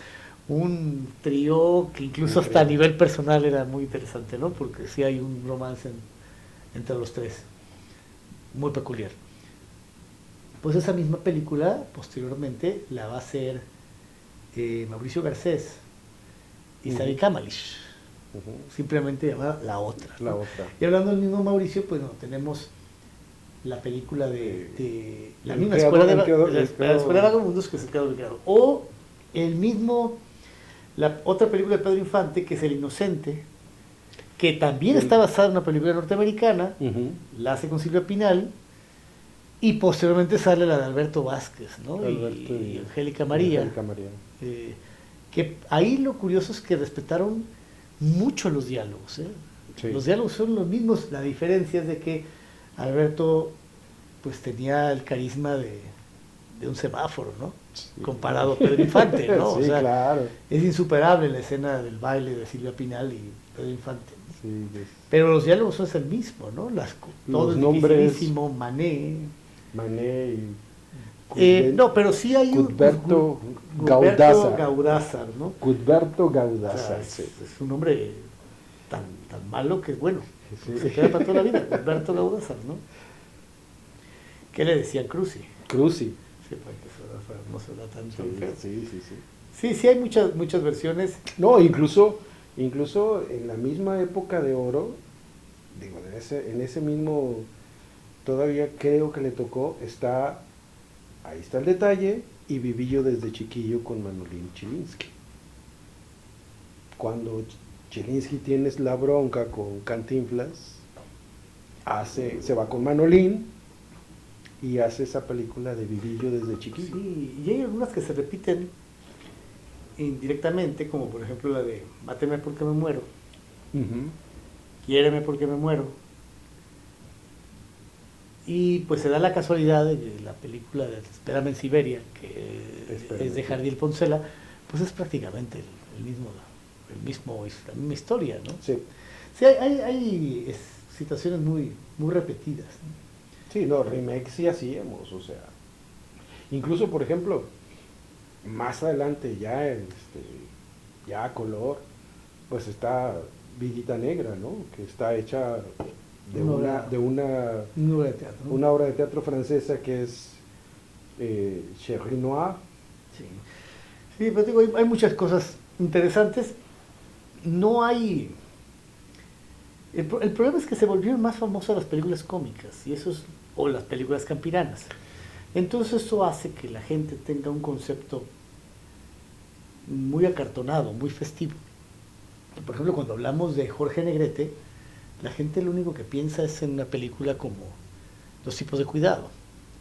Un trío que incluso hasta a nivel personal era muy interesante, ¿no? Porque sí hay un romance entre los tres, muy peculiar. Pues esa misma película, posteriormente, la va a hacer Mauricio Garcés y Sadi Kamalich, simplemente llamada La Otra, ¿no? La otra. Y hablando del mismo Mauricio, pues no, tenemos la película de la El misma creador, escuela el la escuela de vagabundos, que es el creador del creador. O el mismo, la otra película de Pedro Infante, que es El Inocente, que también está basada en una película norteamericana, la hace con Silvia Pinal, y posteriormente sale la de Alberto Vázquez, ¿no? Alberto y Angélica María. Angélica María. Que ahí lo curioso es que respetaron mucho los diálogos, ¿eh? Sí. Los diálogos son los mismos, la diferencia es de que Alberto pues tenía el carisma de un semáforo, ¿no? Sí. Comparado a Pedro Infante, ¿no? Sí, o sea, claro. es insuperable la escena del baile de Silvia Pinal y Pedro Infante. Sí, Pero los diálogos son el mismo, ¿no? Todo Los es nombres. dificilísimo, Mané. Mané y... No, pero sí hay un... Cuthberto Gaudaza, Gaudázar. ¿no? Cuthberto O sea, Gaudázar, sí. es un nombre tan malo que es bueno. Sí. Se queda para toda la vida. Cuthberto Gaudázar, ¿no? ¿Qué le decían Cruci? Cruci. Sí, para que no se da tan Sí, feo. sí, sí, sí. Sí, sí hay muchas versiones. No, incluso en la misma época de oro, digo, en ese mismo, todavía creo que le tocó, ahí está el detalle, y viví yo desde chiquillo con Manolín Chilinsky. Cuando Chilinsky tiene la bronca con Cantinflas, se va con Manolín y hace esa película de Viví yo desde chiquillo. Sí, y hay algunas que se repiten indirectamente, como por ejemplo la de Máteme porque me muero, Quiéreme porque me muero. Y pues se da la casualidad de que la película de Espérame en Siberia, que es de Jardín Poncela, pues es prácticamente la misma historia, ¿no? Sí. Sí, hay situaciones muy repetidas, ¿no? Sí, no, remakes sí hacíamos, o sea. Incluso, por ejemplo, más adelante ya a color, pues está Villita Negra, ¿no? Que está hecha de una obra de teatro, ¿no? una obra de teatro francesa que es Chéri Noir. Sí, sí, pero digo, hay muchas cosas interesantes. No hay... El problema es que se volvieron más famosas las películas cómicas o las películas campiranas. Entonces eso hace que la gente tenga un concepto muy acartonado, muy festivo. Por ejemplo, cuando hablamos de Jorge Negrete, la gente lo único que piensa es en una película como Dos tipos de cuidado,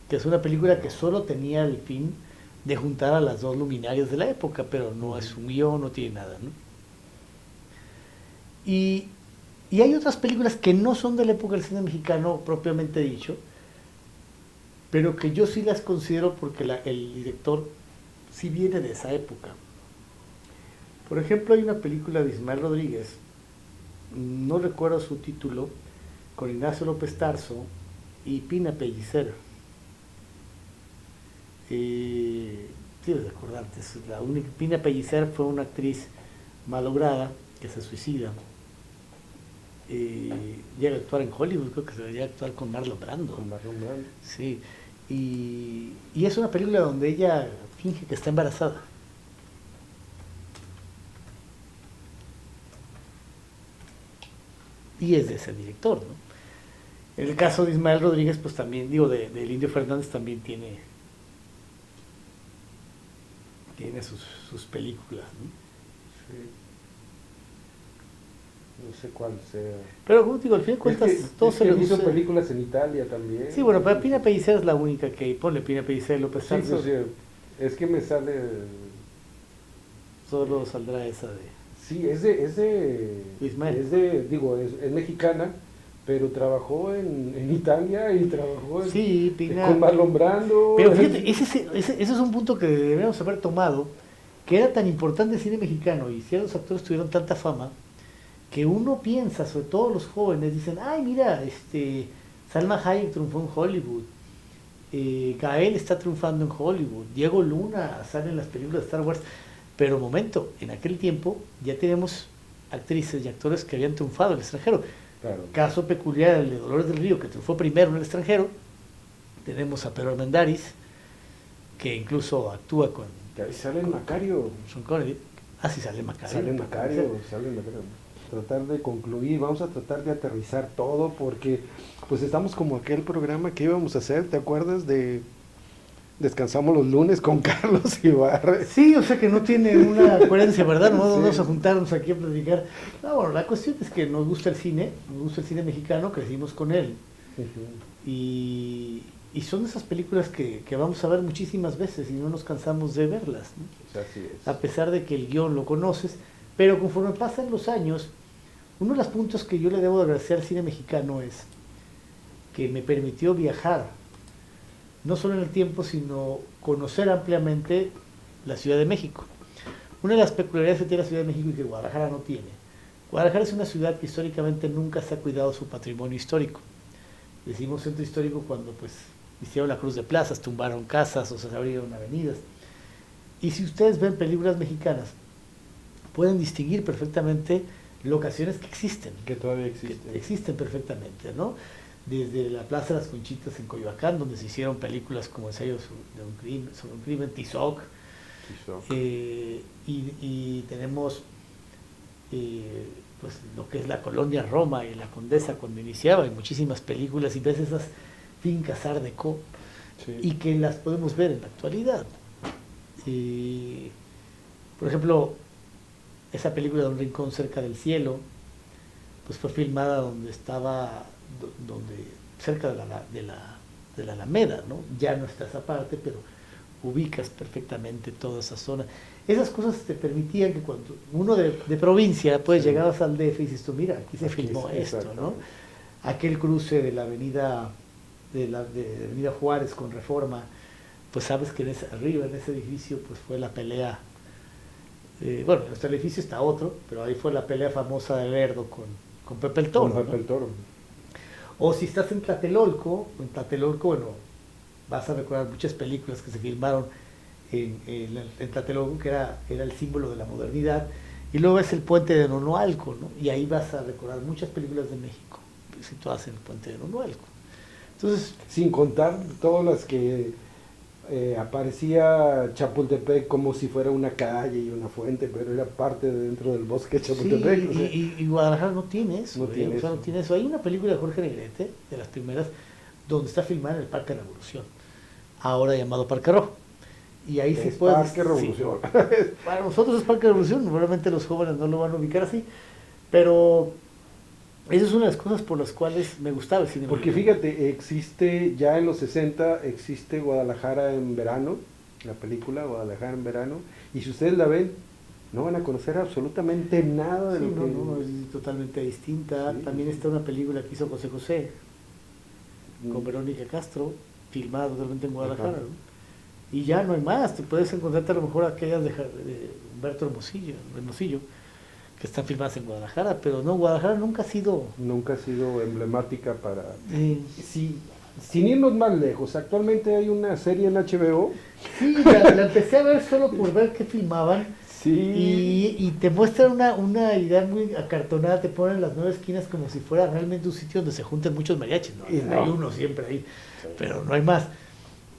que es una película que solo tenía el fin de juntar a las dos luminarias de la época, pero no es un guión, no tiene nada, ¿no? Y hay otras películas que no son de la época del cine mexicano propiamente dicho, pero que yo sí las considero porque el director sí viene de esa época. Por ejemplo, hay una película de Ismael Rodríguez, no recuerdo su título, con Ignacio López Tarso y Pina Pellicer. Tienes que acordarte, Pina Pellicer fue una actriz malograda que se suicida. Llega a actuar en Hollywood, creo que se debería actuar con Marlon Brando. Con Marlon Brando. Sí. y es una película donde ella finge que está embarazada. Y es de ese director, ¿no? En el caso de Ismael Rodríguez, pues también, digo, del Indio Fernández también tiene sus películas, ¿no? Sí. No sé cuál sea. Pero como digo, al fin de cuentas, todo se hizo reduce. películas en Italia también. Sí, bueno, pero Pina Pellicer es la única que ponle Pina Pellicer y López Sí, Tarso. pues, sí, es que me sale. Solo saldrá esa de. Sí, es de Ismael. es mexicana, pero trabajó en Italia y trabajó Sí, Pina. con Marlon Brando. Pero fíjate, ese es un punto que deberíamos haber tomado, que era tan importante el cine mexicano y ciertos actores tuvieron tanta fama, que uno piensa, sobre todo los jóvenes, dicen, ay mira, Salma Hayek triunfó en Hollywood, Gael está triunfando en Hollywood, Diego Luna sale en las películas de Star Wars, pero momento, en aquel tiempo ya tenemos actrices y actores que habían triunfado en el extranjero. Claro. Caso peculiar el de Dolores del Río, que triunfó primero en el extranjero. Tenemos a Pedro Armendáriz, que incluso actúa con Que ahí sale en Macario. Sean Connery. Ah, sí, sale Macario. Sale en Macario. Tratar de concluir, vamos a tratar de aterrizar todo porque pues estamos como aquel programa que íbamos a hacer, ¿te acuerdas de Descansamos los lunes con Carlos Ibarra? Sí, o sea que no tiene una coherencia, ¿verdad? No vamos a juntarnos aquí a platicar. No, bueno, la cuestión es que nos gusta el cine mexicano, crecimos con él. Uh-huh. Y son esas películas que vamos a ver muchísimas veces y no nos cansamos de verlas, ¿no? O sea, así es. A pesar de que el guión lo conoces, pero conforme pasan los años, uno de los puntos que yo le debo agradecer al cine mexicano es que me permitió viajar, no solo en el tiempo, sino conocer ampliamente la Ciudad de México. Una de las peculiaridades que tiene la Ciudad de México y que Guadalajara no tiene. Guadalajara es una ciudad que históricamente nunca se ha cuidado su patrimonio histórico. Decimos centro histórico cuando pues hicieron la cruz de plazas, tumbaron casas o se abrieron avenidas. Y si ustedes ven películas mexicanas, pueden distinguir perfectamente locaciones que existen. Que todavía existen. Que existen perfectamente, ¿no? Desde la Plaza de las Conchitas en Coyoacán, donde se hicieron películas como Ensayo sobre un crimen, Tizoc. Y tenemos pues lo que es la colonia Roma y la Condesa cuando iniciaba, y muchísimas películas, y ves esas fincas Art Deco, Sí. y que las podemos ver en la actualidad. Por ejemplo, esa película de Un rincón cerca del cielo, pues fue filmada donde estaba, cerca de la Alameda, ¿no? Ya no está esa parte, pero ubicas perfectamente toda esa zona. Esas cosas te permitían que cuando uno de provincia, pues Sí. llegabas al DF y dices tú, mira, aquí se filmó sí, esto, exacto. ¿no? Aquel cruce de la avenida Avenida Juárez con Reforma, pues sabes que arriba en ese edificio pues fue la pelea, bueno, en nuestro edificio está otro, pero ahí fue la pelea famosa de Lerdo con Pepe el Toro, Con Pepe ¿no? el Toro. O si estás en Tlatelolco, bueno, vas a recordar muchas películas que se filmaron en Tlatelolco, que era el símbolo de la modernidad, y luego es el puente de Nonoalco, ¿no? Y ahí vas a recordar muchas películas de México situadas en el puente de Nonoalco. Entonces, Sin contar todas las que aparecía Chapultepec como si fuera una calle y una fuente, pero era parte de dentro del bosque de Chapultepec. sí, o sea, y Guadalajara no tiene eso. No tiene O sea, eso. no tiene eso. Hay una película de Jorge Negrete, de las primeras, donde está filmada en el Parque Revolución, ahora llamado Parque Rojo. Y ahí se es puede. Parque Revolución. Sí, para nosotros es Parque Revolución, probablemente los jóvenes no lo van a ubicar así, pero esa es una de las cosas por las cuales me gustaba el cine Porque mexicano. fíjate, existe ya en los 60, existe Guadalajara en verano, la película Guadalajara en verano, y si ustedes la ven, no van a conocer absolutamente nada de Sí, lo que... no, es totalmente distinta. Sí. También está una película que hizo José José con Verónica Castro, filmada totalmente en Guadalajara, Ajá. ¿no? Y ya no hay más, te puedes encontrarte a lo mejor aquellas de Humberto Hermosillo, que están filmadas en Guadalajara, pero no, Guadalajara nunca ha sido... Nunca ha sido emblemática para... eh, Sí, sin irnos más lejos, actualmente hay una serie en HBO. sí, la empecé a ver solo por ver qué filmaban, Sí. y te muestran una idea muy acartonada, te ponen las 9 esquinas como si fuera realmente un sitio donde se junten muchos mariachis, ¿no? Y no. Hay uno siempre ahí, pero no hay más.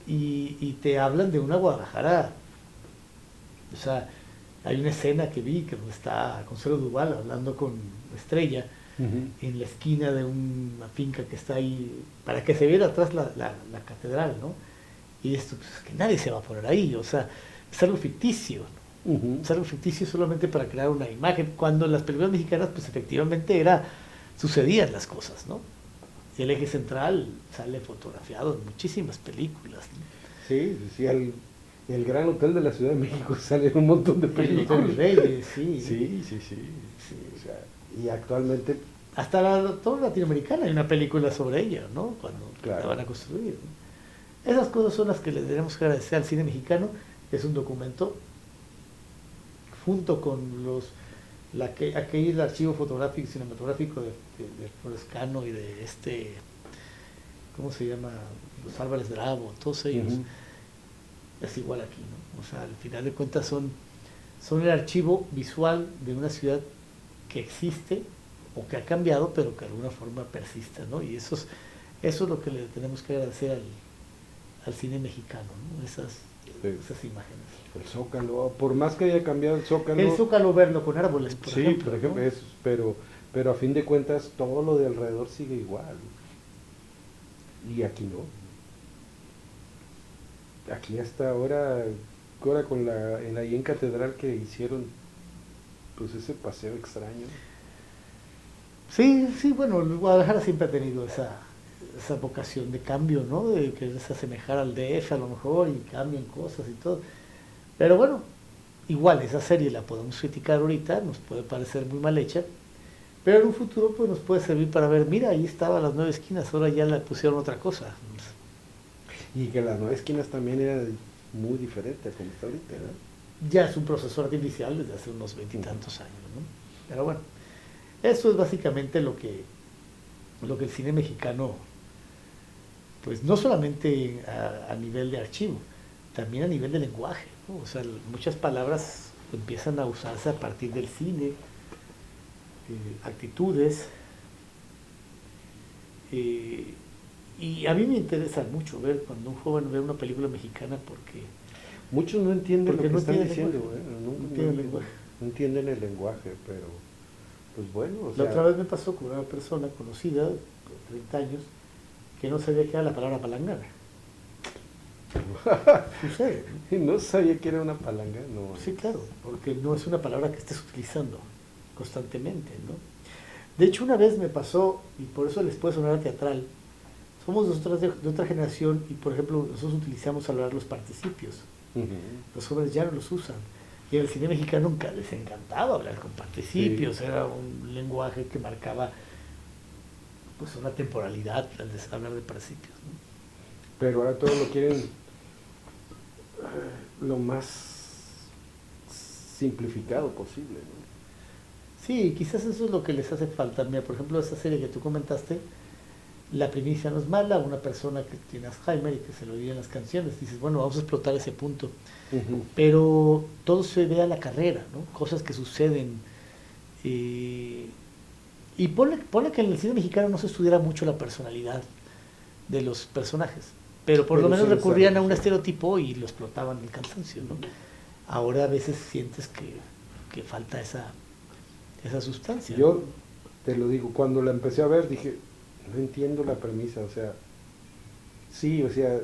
y te hablan de una Guadalajara. O sea, hay una escena que vi que donde está Consuelo Duval hablando con Estrella en la esquina de una finca que está ahí, para que se viera atrás la catedral, ¿no? Y esto, pues, es que nadie se va a poner ahí, o sea, es algo ficticio, ¿no? Es algo ficticio solamente para crear una imagen, cuando en las películas mexicanas, pues efectivamente sucedían las cosas, ¿no? Y el eje central sale fotografiado en muchísimas películas, ¿no? Sí, sí, el Gran Hotel de la Ciudad de México sale un montón de El películas. Hotel Reyes, sí. Sí, sí, sí. Sí. O sea, y actualmente, Hasta toda Latinoamericana hay una película sobre ella, ¿no? Cuando Claro. la van a construir, ¿no? Esas cosas son las que le tenemos que agradecer al cine mexicano. Es un documento junto con aquel archivo fotográfico y cinematográfico de Flores Cano y de ¿cómo se llama? Los Álvarez Bravo, todos ellos. Es igual aquí, ¿no? O sea, al final de cuentas son el archivo visual de una ciudad que existe o que ha cambiado, pero que de alguna forma persiste, ¿no? Y eso es lo que le tenemos que agradecer al cine mexicano, ¿no? Esas imágenes. el Zócalo, por más que haya cambiado el Zócalo. El Zócalo verlo con árboles, por Sí, ejemplo. por ejemplo, ¿no? pero a fin de cuentas todo lo de alrededor sigue igual. Y aquí no. Aquí hasta ahora ahí en Catedral que hicieron pues ese paseo extraño. Sí, sí, bueno, Guadalajara siempre ha tenido esa vocación de cambio, ¿no? De quererse asemejar al DF a lo mejor y cambian cosas y todo. Pero bueno, igual esa serie la podemos criticar ahorita, nos puede parecer muy mal hecha, pero en un futuro pues nos puede servir para ver, mira, ahí estaba las 9 esquinas, ahora ya le pusieron otra cosa. Y que las 9 esquinas también era muy diferente a como está ahorita, ¿no? Ya es un proceso artificial desde hace unos 20 y tantos años, ¿no? Pero bueno, eso es básicamente lo que el cine mexicano, pues no solamente a nivel de archivo, también a nivel de lenguaje, ¿no? O sea, muchas palabras empiezan a usarse a partir del cine, actitudes, y a mí me interesa mucho ver cuando un joven ve una película mexicana porque muchos no entienden porque lo que no están tienen diciendo, lenguaje. No tienen lenguaje. no entienden el lenguaje, pero pues bueno, o La sea, otra vez me pasó con una persona conocida, de 30 años, que no sabía qué era la palabra palangana. Sucede, ¿no? no sabía que era una palanga, no. Sí, claro, porque no es una palabra que estés utilizando constantemente, ¿no? De hecho, una vez me pasó, y por eso les puede sonar teatral, somos nosotros de otra generación y, por ejemplo, nosotros utilizamos hablar los participios. Los jóvenes ya no los usan. Y en el cine mexicano nunca les encantaba hablar con participios, Sí. era un lenguaje que marcaba pues una temporalidad al hablar de participios, ¿no? Pero ahora todo lo quieren lo más simplificado posible, ¿no? Sí, quizás eso es lo que les hace falta. Mira, por ejemplo, esa serie que tú comentaste, la primicia no es mala, una persona que tiene Alzheimer y que se lo oye en las canciones, dices, bueno, vamos a explotar ese punto. Pero todo se ve a la carrera, ¿no? Cosas que suceden. Y ponle que en el cine mexicano no se estudiara mucho la personalidad de los personajes, pero por lo menos recurrían a un estereotipo y lo explotaban el cansancio, ¿no? Ahora a veces sientes que falta esa sustancia. Yo te lo digo, cuando la empecé a ver dije, no entiendo la premisa, o sea, sí, o sea,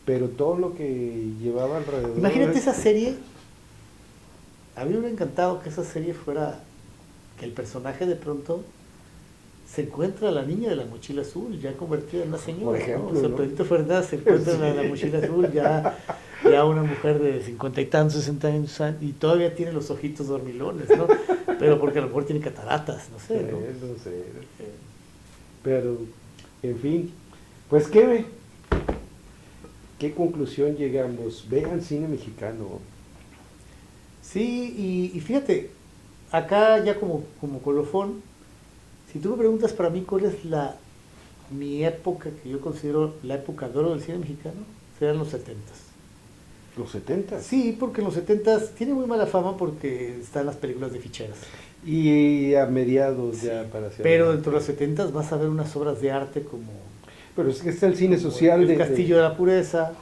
pero todo lo que llevaba alrededor. Imagínate esa serie. A mí me hubiera encantado que esa serie fuera, que el personaje de pronto se encuentra a la niña de la mochila azul, ya convertida en una señora, por ejemplo, ¿no? O sea, ¿no? Pedrito Fernández se encuentra en la mochila azul, ya una mujer de 50 y tantos, 60 años, y todavía tiene los ojitos dormilones, ¿no? Pero porque a lo mejor tiene cataratas, no sé, ¿no? No sé. Pero, en fin, pues ¿qué conclusión llegamos? Vean cine mexicano. Sí, y fíjate, acá ya como colofón, si tú me preguntas para mí cuál es mi época que yo considero la época de oro del cine mexicano, serán los 70s. ¿Los 70? Sí, porque en los 70s tiene muy mala fama porque están las películas de ficheras. Y a mediados Sí, ya para hacer. pero dentro de los 70s vas a ver unas obras de arte como Pero es que está el cine social El Castillo de la Pureza,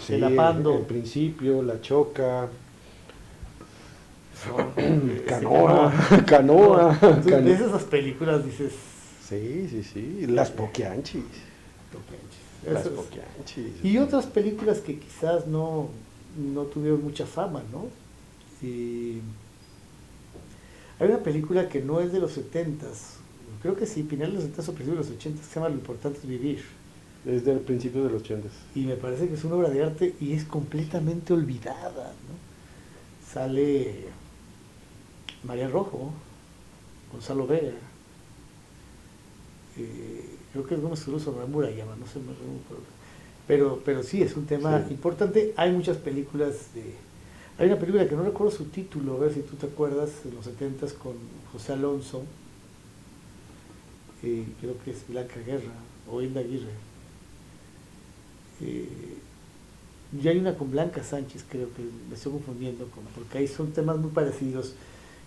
sí, El Apando. el Principio, La Choca, Canoa. Canoa. Entonces, ves esas películas, dices... Sí, Las Poquianchis. Las Esas. Poquianchis. Y otras películas que quizás no tuvieron mucha fama, ¿no? Y hay una película que no es de los 70s, creo que sí, final de los 70s o principios de los 80s, que se llama Lo importante es vivir. Es del principio de los 80s. Y me parece que es una obra de arte y es completamente olvidada, ¿no? Sale María Rojo, Gonzalo Vega, creo que es Gómez Cruz o Murayama, no sé, pero sí, es un tema importante. Hay muchas películas hay una película que no recuerdo su título, a ver si tú te acuerdas, de los 70s con José Alonso, creo que es Blanca Guerra o Hilda Aguirre. Y hay una con Blanca Sánchez, creo que me estoy confundiendo, porque ahí son temas muy parecidos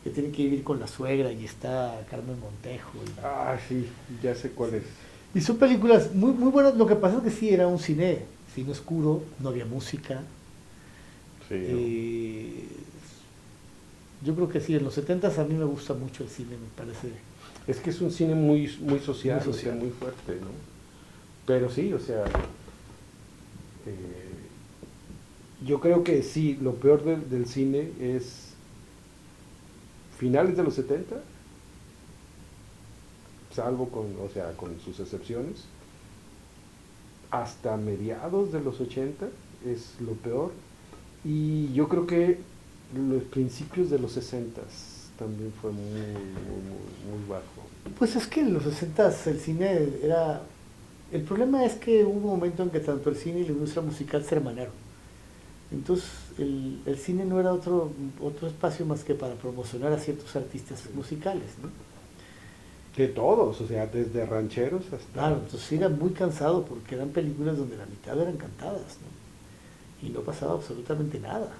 que tienen que vivir con la suegra y está Carmen Montejo. Sí, ya sé cuál es. Y son películas muy, muy buenas. Lo que pasa es que sí era un cine oscuro, no había música. Sí. Yo creo que sí, en los 70s a mí me gusta mucho el cine, me parece. Es que es un cine muy social, Muy social. o sea, muy fuerte, ¿no? Pero sí, o sea, yo creo que sí, lo peor del cine es finales de los 70, salvo con sus excepciones, hasta mediados de los 80 es lo peor, y yo creo que los principios de los 60 también fue muy bajo. Pues es que en los 60s el cine era... El problema es que hubo un momento en que tanto el cine y la industria musical se hermanaron. Entonces el cine no era otro espacio más que para promocionar a ciertos artistas musicales, ¿no? De todos, o sea, desde rancheros hasta... Claro, entonces era muy cansado porque eran películas donde la mitad eran cantadas, ¿no? Y no pasaba absolutamente nada.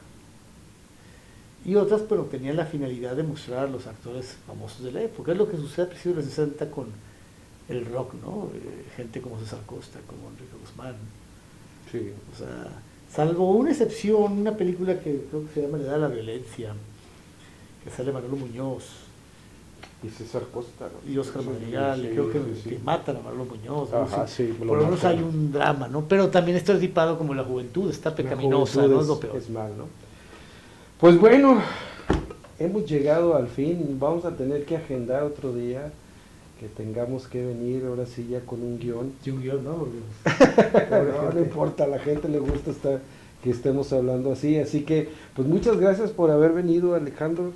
Y otras, pero tenían la finalidad de mostrar a los actores famosos de la época. Es lo que sucede a principios de los 60 con el rock, ¿no? Gente como César Costa, como Enrique Guzmán. Sí. O sea, salvo una excepción, una película que creo que se llama La Edad de la Violencia, que sale Manolo Muñoz Y César Costa, ¿no? y Oscar Madrigal, y creo que matan a Manolo Muñoz, ¿no? Ajá, sí, por lo menos hay un drama, ¿no? Pero también está tipado como la juventud, está pecaminosa, ¿no? Es lo peor. Es mal, ¿no? Pues bueno, hemos llegado al fin, vamos a tener que agendar otro día, que tengamos que venir ahora sí ya con un guión. Sí, un guión, ¿no? Porque, no importa, a la gente le gusta que estemos hablando así que pues muchas gracias por haber venido, Alejandro.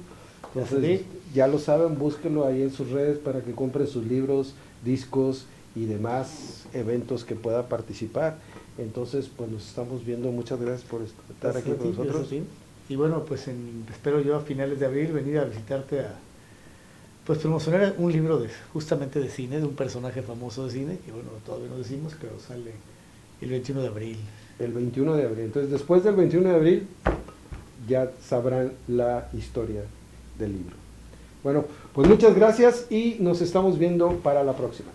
Entonces, ya lo saben, búsquenlo ahí en sus redes para que compren sus libros, discos y demás eventos que pueda participar. Entonces, pues nos estamos viendo, muchas gracias por estar aquí con nosotros. Y bueno, pues espero yo a finales de abril venir a visitarte pues promocionar un libro justamente de cine, de un personaje famoso de cine, que bueno, todavía no decimos, pero sale el 21 de abril. El 21 de abril. Entonces, después del 21 de abril, ya sabrán la historia del libro. Bueno, pues muchas gracias y nos estamos viendo para la próxima.